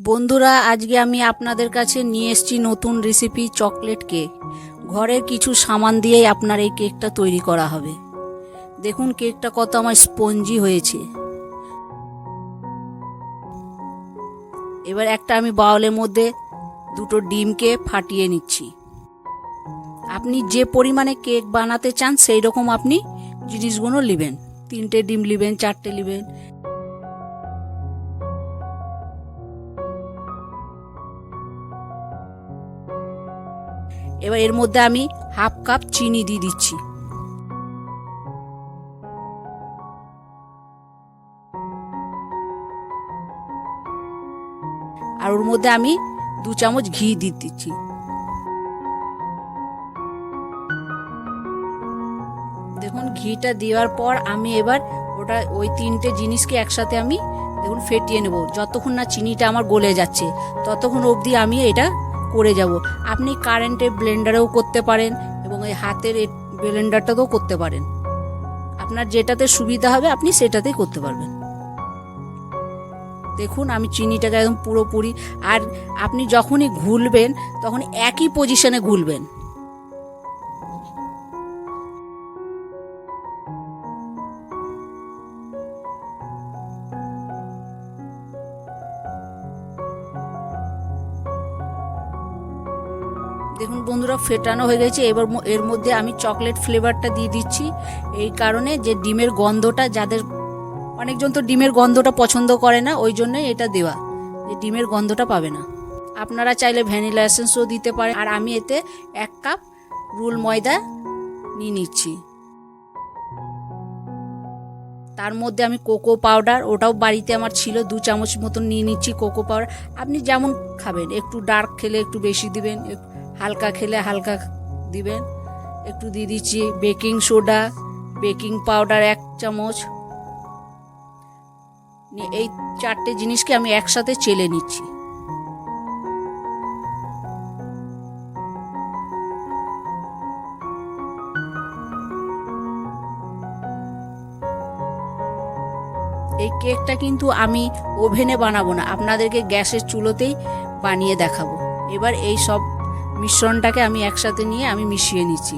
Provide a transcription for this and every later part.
বন্ধুরা, আজকে আমি আপনাদের কাছে নিয়ে এসেছি নতুন রেসিপি চকলেট কেক। ঘরের কিছু সামান দিয়েই আপনার এই কেকটা তৈরি করা হবে। দেখুন কেকটা কত আমার স্পঞ্জি হয়েছে। এবার একটা আমি বাউলের মধ্যে দুটো ডিমকে ফাটিয়ে নিচ্ছি। আপনি যে পরিমাণে কেক বানাতে চান সেই রকম আপনি জিনিসগুলো নেবেন। 3টে ডিম নেবেন, 4টে নেবেন। এবার এর মধ্যে আমি হাফ কাপ চিনি দিয়ে দিচ্ছি। আর ওর মধ্যে আমি 2 চামচ ঘি দিয়ে দিচ্ছি। দেখুন ঘিটা দেওয়ার পর আমি এবার ওই 3টে জিনিসকে একসাথে আমি দেখুন ফেটিয়ে নেব। যতক্ষণ না চিনিটা আমার গলে যাচ্ছে ততক্ষণ অবধি আমি এটা করে যাব। আপনি কারেন্টের ব্লেন্ডারেও করতে পারেন এবং এই হাতের ব্লেন্ডারটাতেও করতে পারেন। আপনার যেটাতে সুবিধা হবে আপনি সেটাতেই করতে পারবেন। দেখুন আমি চিনিটাকে একদম পুরোপুরি, আর আপনি যখনই ঘুলবেন তখন একই পজিশনে ঘুলবেন। দেখুন বন্ধুরা, ফেটানো হয়ে গেছে। এবার এর মধ্যে আমি চকলেট ফ্লেভারটা দিয়ে দিচ্ছি। এই কারণে যে ডিমের গন্ধটা, যাদের অনেকজন তো ডিমের গন্ধটা পছন্দ করে না, ওই জন্যই এটা দেওয়া, যে ডিমের গন্ধটা পাবে না। আপনারা চাইলে ভ্যানিলা এসেন্সও দিতে পারেন। আর আমি এতে 1 কাপ রুল ময়দা নিয়ে নিচ্ছি। তার মধ্যে আমি কোকো পাউডার, ওটাও বাড়িতে আমার ছিল, 2 চামচ মতন নিয়ে নিচ্ছি কোকো পাউডার। আপনি যেমন খাবেন, একটু ডার্ক খেলে একটু বেশি দিবেন, হালকা খেলে হালকা দিবেন। একটু দিয়ে দিচ্ছি বেকিং সোডা, বেকিং পাউডার 1 চামচ। এই 4টে জিনিসকে আমি একসাথে চেলে নিচ্ছি। এই কেকটা কিন্তু আমি ওভেনে বানাবো না, আপনাদেরকে গ্যাসের চুলোতেই বানিয়ে দেখাবো। এবার এই সব মিশ্রণটাকে আমি একসাথে নিয়ে আমি মিশিয়ে নিচ্ছি।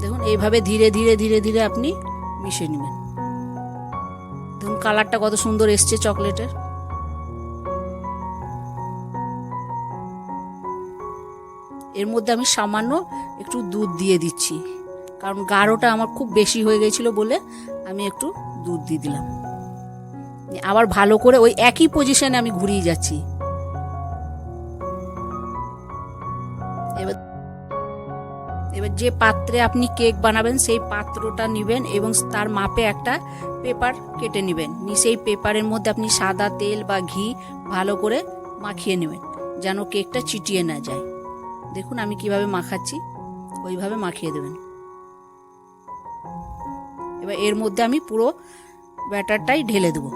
দেখুন এইভাবে ধীরে ধীরে ধীরে ধীরে আপনি মিশিয়ে নেবেন। দেখুন কালারটা কত সুন্দর এসছে চকলেটের। এর মধ্যে আমি সামান্য একটু দুধ দিয়ে দিচ্ছি, কারণ গাঢ়টা আমার খুব বেশি হয়ে গেছিল বলে আমি একটু দুধ দিয়ে দিলাম। আবার ভালো করে ওই একই পজিশনে আমি ঘুরিয়ে যাচ্ছি। এবার যে পাত্রে আপনি কেক বানাবেন সেই পাত্রটা নেবেন এবং তার মাপে একটা পেপার কেটে নেবেন। সেই পেপারের মধ্যে আপনি সাদা তেল বা ঘি ভালো করে মাখিয়ে নেবেন, যেন কেকটা চিটিয়ে না যায়। দেখুন আমি কিভাবে মাখাচ্ছি, ওইভাবে মাখিয়ে দেবেন। এবার এর মধ্যে আমি পুরো ব্যাটারটাই ঢেলে দেবো।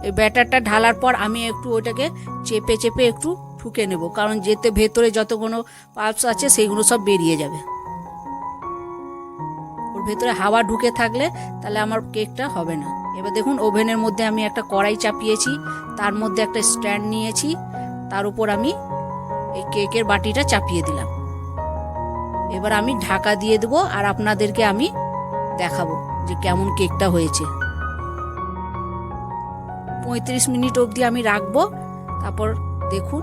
এই ব্যাটারটা ঢালার পর আমি একটু ওইটাকে চেপে চেপে একটু ঠুকে নেব, কারণ যেতে ভেতরে যতগুলো পাল্পস আছে সেইগুলো সব বেরিয়ে যাবে। ওর ভেতরে হাওয়া ঢুকে থাকলে তাহলে আমার কেকটা হবে না। এবার দেখুন ওভেনের মধ্যে আমি একটা কড়াই চাপিয়েছি, তার মধ্যে একটা স্ট্যান্ড নিয়েছি, তার উপর আমি এই কেকের বাটিটা চাপিয়ে দিলাম। এবার আমি ঢাকা দিয়ে দেবো আর আপনাদেরকে আমি দেখাবো যে কেমন কেকটা হয়েছে। 35 মিনিট অবধি আমি রাখবো। তারপর দেখুন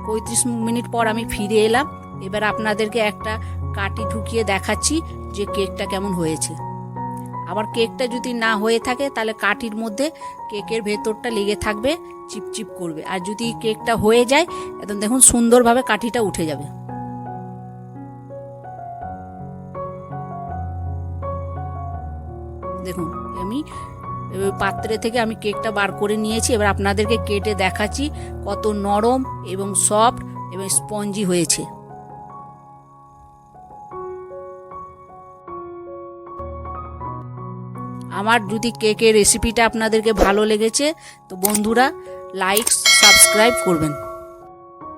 35 মিনিট পর আমি ফিরে এলাম। এবার আপনাদেরকে একটা কাঠি ঢুকিয়ে দেখাচ্ছি যে কেকটা কেমন হয়েছে। আবার কেকটা যদি না হয়ে থাকে তাহলে কাঠির মধ্যে কেকের ভেতরটা লেগে থাকবে, চিপচিপ করবে। আর যদি কেকটা হয়ে যায় একদম দেখুন সুন্দরভাবে কাঠিটা উঠে যাবে। দেখুন আমি পাত্রে থেকে আমি কেকটা বার করে নিয়েছি। এবার আপনাদেরকে কেটে দেখাচ্ছি কত নরম এবং সফট এবং স্পঞ্জি হয়েছে। আমার যদি কেকের রেসিপিটা আপনাদেরকে ভালো লেগেছে তো বন্ধুরা লাইক সাবস্ক্রাইব করবেন।